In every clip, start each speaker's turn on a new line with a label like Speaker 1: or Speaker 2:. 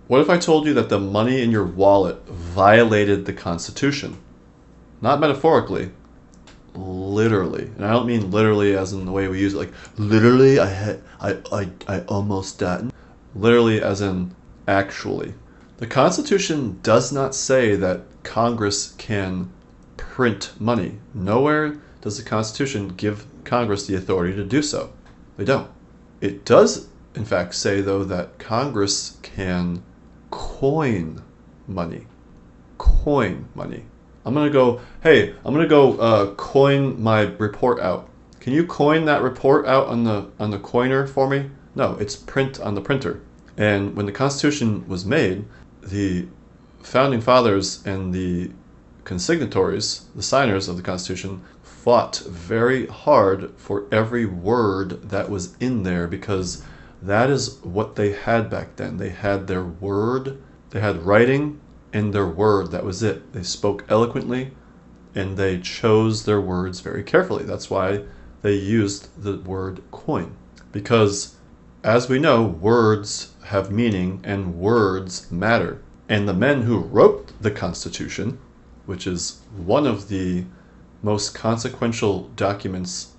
Speaker 1: What if I told you that the money in your wallet violated the Constitution? Not metaphorically, literally. And I don't mean literally as in the way we use it, like literally I almost died. Literally as in actually. The Constitution does not say that Congress can print money. Nowhere does the Constitution give Congress the authority to do so. They don't. It does, in fact, say, though, that Congress can coin money. Coin money. I'm going to go coin my report out. Can you coin that report out on the coiner for me? No, it's print on the printer. And when the Constitution was made, the founding fathers and the consignatories, the signers of the Constitution, fought very hard for every word that was in there, because that is what they had back then. They had their word, they had writing and their word. That was it. They spoke eloquently and they chose their words very carefully. That's why they used the word coin, because as we know, words have meaning and words matter. And the men who wrote the Constitution, which is one of the most consequential documents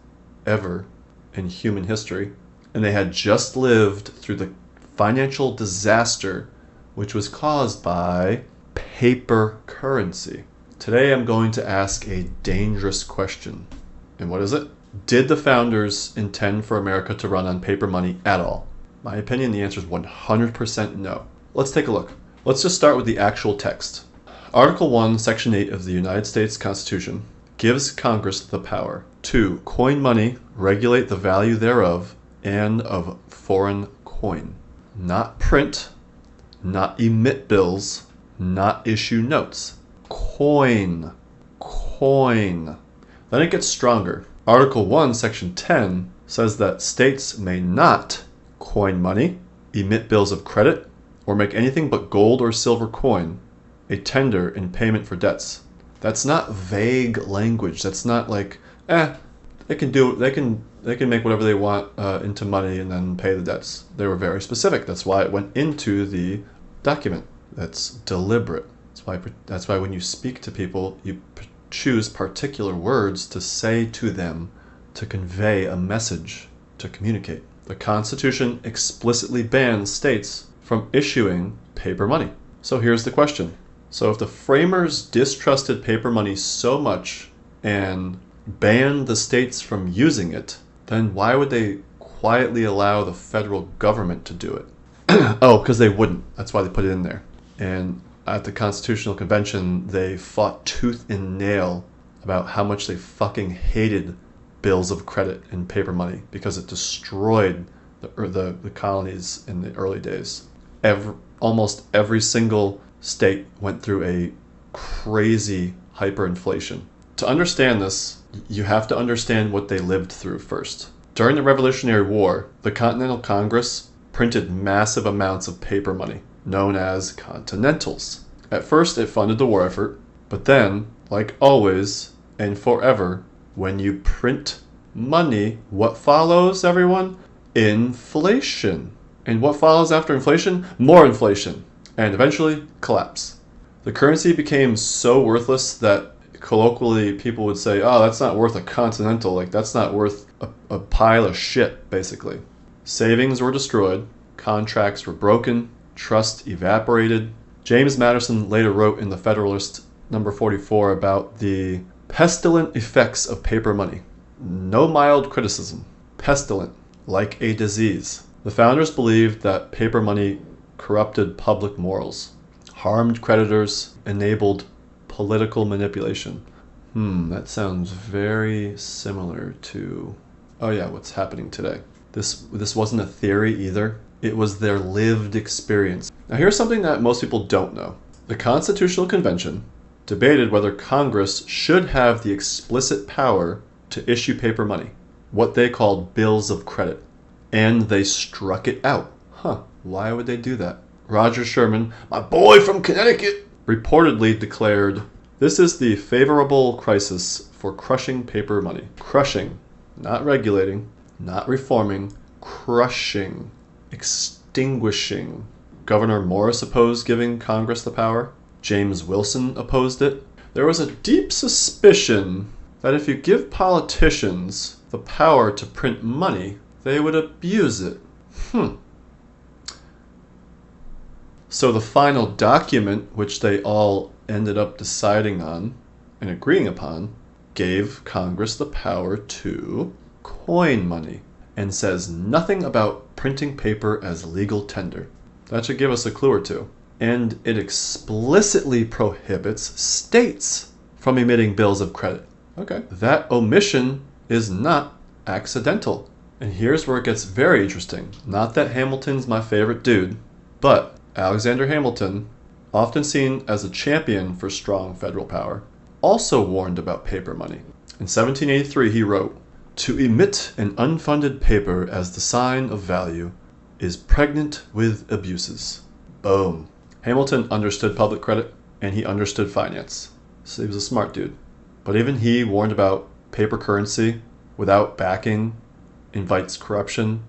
Speaker 1: ever in human history, and they had just lived through the financial disaster which was caused by paper currency. Today I'm going to ask a dangerous question. And what is it? Did the founders intend for America to run on paper money at all? My opinion, the answer is 100% no. Let's take a look. Let's just start with the actual text. Article 1, Section 8 of the United States Constitution gives Congress the power to coin money, regulate the value thereof, and of foreign coin. Not print, not emit bills, not issue notes. Coin. Coin. Then it gets stronger. Article 1, Section 10 says that states may not coin money, emit bills of credit, or make anything but gold or silver coin a tender in payment for debts. That's not vague language. That's not like, they can make whatever they want into money and then pay the debts. They were very specific. That's why it went into the document. That's deliberate. That's why when you speak to people, you choose particular words to say to them to convey a message, to communicate. The Constitution explicitly bans states from issuing paper money. So here's the question. So if the framers distrusted paper money so much and banned the states from using it, then why would they quietly allow the federal government to do it? Oh, because they wouldn't. That's why they put it in there. And at the Constitutional Convention, they fought tooth and nail about how much they fucking hated bills of credit and paper money, because it destroyed the colonies in the early days. Almost every single state went through a crazy hyperinflation. To understand this, you have to understand what they lived through first. During the Revolutionary War, the Continental Congress printed massive amounts of paper money, known as Continentals. At first, it funded the war effort, but then, like always and forever, when you print money, what follows, everyone? Inflation. And what follows after inflation? More inflation. And eventually, collapse. The currency became so worthless that colloquially people would say, oh, that's not worth a continental, like that's not worth a pile of shit, basically. Savings were destroyed, contracts were broken, trust evaporated. James Madison later wrote in the Federalist number 44 about the pestilent effects of paper money. No mild criticism. Pestilent, like a disease. The founders believed that paper money corrupted public morals, harmed creditors, enabled political manipulation. That sounds very similar to, what's happening today. This wasn't a theory either. It was their lived experience. Now here's something that most people don't know. The Constitutional Convention debated whether Congress should have the explicit power to issue paper money, what they called bills of credit, and they struck it out. Why would they do that? Roger Sherman, my boy from Connecticut, reportedly declared, "This is the favorable crisis for crushing paper money." Crushing, not regulating, not reforming, crushing, extinguishing, Governor Morris opposed giving Congress the power. James Wilson opposed it. There was a deep suspicion that if you give politicians the power to print money, they would abuse it. So the final document, which they all ended up deciding on and agreeing upon, gave Congress the power to coin money and says nothing about printing paper as legal tender. That should give us a clue or two. And it explicitly prohibits states from emitting bills of credit. Okay. That omission is not accidental. And here's where it gets very interesting. Not that Hamilton's my favorite dude, but Alexander Hamilton, often seen as a champion for strong federal power, also warned about paper money. In 1783, he wrote, "To emit an unfunded paper as the sign of value is pregnant with abuses." Boom. Hamilton understood public credit, and he understood finance. So he was a smart dude. But even he warned about paper currency without backing invites corruption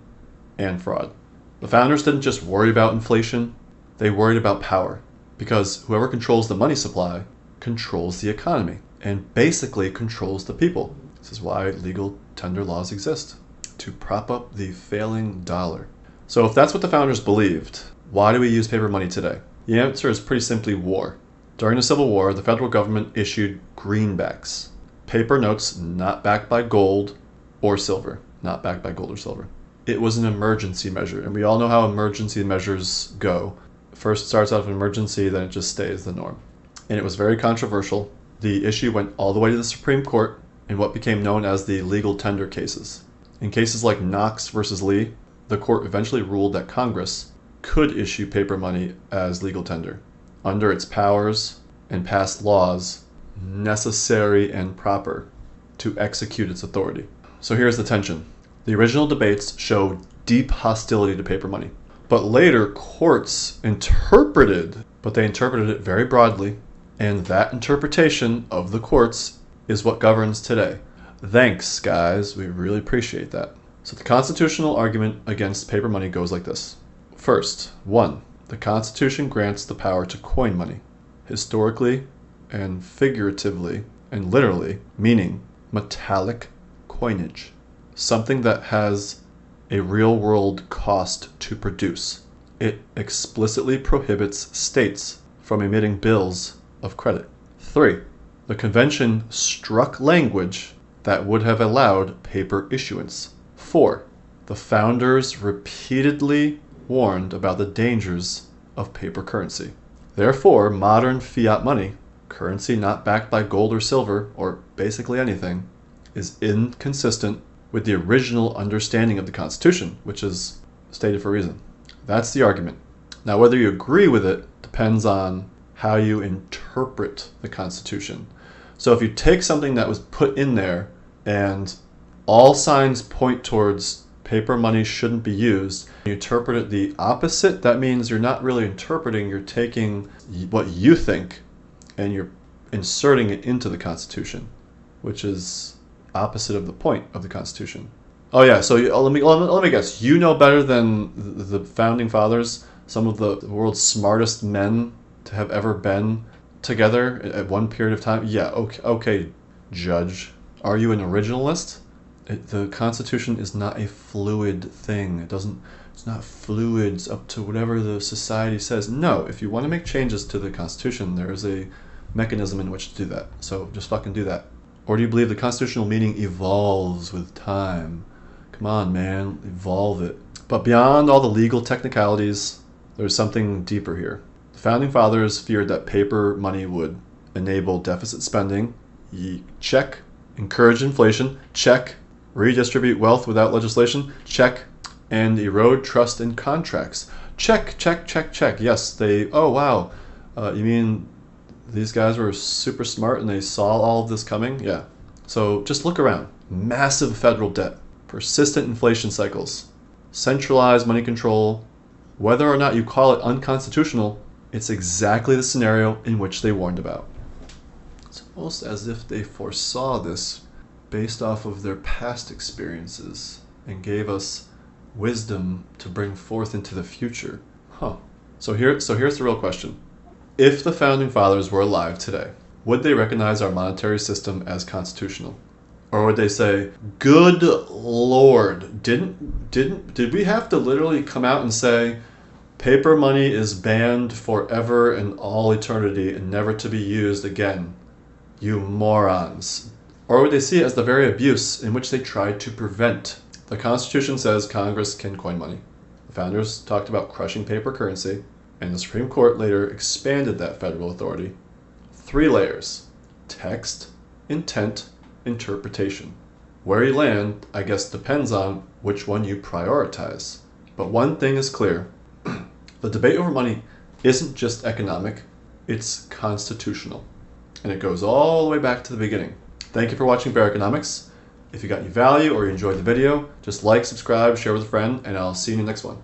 Speaker 1: and fraud. The founders didn't just worry about inflation, they worried about power. Because whoever controls the money supply controls the economy and basically controls the people. This is why legal tender laws exist, to prop up the failing dollar. So if that's what the founders believed, why do we use paper money today? The answer is pretty simply war. During the Civil War, the federal government issued greenbacks, paper notes not backed by gold or silver. Not backed by gold or silver. It was an emergency measure, and we all know how emergency measures go. First starts out of an emergency, then it just stays the norm. And it was very controversial. The issue went all the way to the Supreme Court in what became known as the legal tender cases. In cases like Knox versus Lee, the court eventually ruled that Congress could issue paper money as legal tender under its powers and passed laws necessary and proper to execute its authority. So here's the tension. The original debates showed deep hostility to paper money. But later, courts interpreted, but they interpreted it very broadly, and that interpretation of the courts is what governs today. Thanks, guys. We really appreciate that. So the constitutional argument against paper money goes like this. First, 1. The Constitution grants the power to coin money, historically and figuratively and literally, meaning metallic coinage, something that has a real-world cost to produce. It explicitly prohibits states from emitting bills of credit. 3. The convention struck language that would have allowed paper issuance. 4. The founders repeatedly warned about the dangers of paper currency. Therefore, modern fiat money, currency not backed by gold or silver, or basically anything, is inconsistent with the original understanding of the Constitution, which is stated for a reason. That's the argument. Now, whether you agree with it depends on how you interpret the Constitution. So if you take something that was put in there and all signs point towards paper money shouldn't be used, you interpret it the opposite, that means you're not really interpreting, you're taking what you think and you're inserting it into the Constitution, which is opposite of the point of the Constitution. Oh yeah, so let me guess. You know better than the founding fathers, some of the world's smartest men to have ever been together at one period of time. Yeah, okay, Judge. Are you an originalist? The Constitution is not a fluid thing. It's not fluid. It's up to whatever the society says. No, if you want to make changes to the Constitution, there is a mechanism in which to do that. So just fucking do that. Or do you believe the constitutional meaning evolves with time? Come on, man, evolve it. But beyond all the legal technicalities, there's something deeper here. The founding fathers feared that paper money would enable deficit spending, check, encourage inflation, check, redistribute wealth without legislation, check, and erode trust in contracts. Check, check, check, check. Yes, oh wow, you mean these guys were super smart and they saw all of this coming? Yeah. So just look around. Massive federal debt, persistent inflation cycles, centralized money control. Whether or not you call it unconstitutional, it's exactly the scenario in which they warned about. It's almost as if they foresaw this based off of their past experiences and gave us wisdom to bring forth into the future. Huh. So here's the real question. If the Founding Fathers were alive today, would they recognize our monetary system as constitutional? Or would they say, good Lord, did we have to literally come out and say, paper money is banned forever and all eternity and never to be used again? You morons. Or would they see it as the very abuse in which they tried to prevent? The Constitution says Congress can coin money. The founders talked about crushing paper currency, and the Supreme Court later expanded that federal authority. 3 layers: text, intent, interpretation. Where you land, I guess, depends on which one you prioritize. But one thing is clear. The debate over money isn't just economic, it's constitutional. And it goes all the way back to the beginning. Thank you for watching Bear Economics. If you got any value or you enjoyed the video, just like, subscribe, share with a friend, and I'll see you in the next one.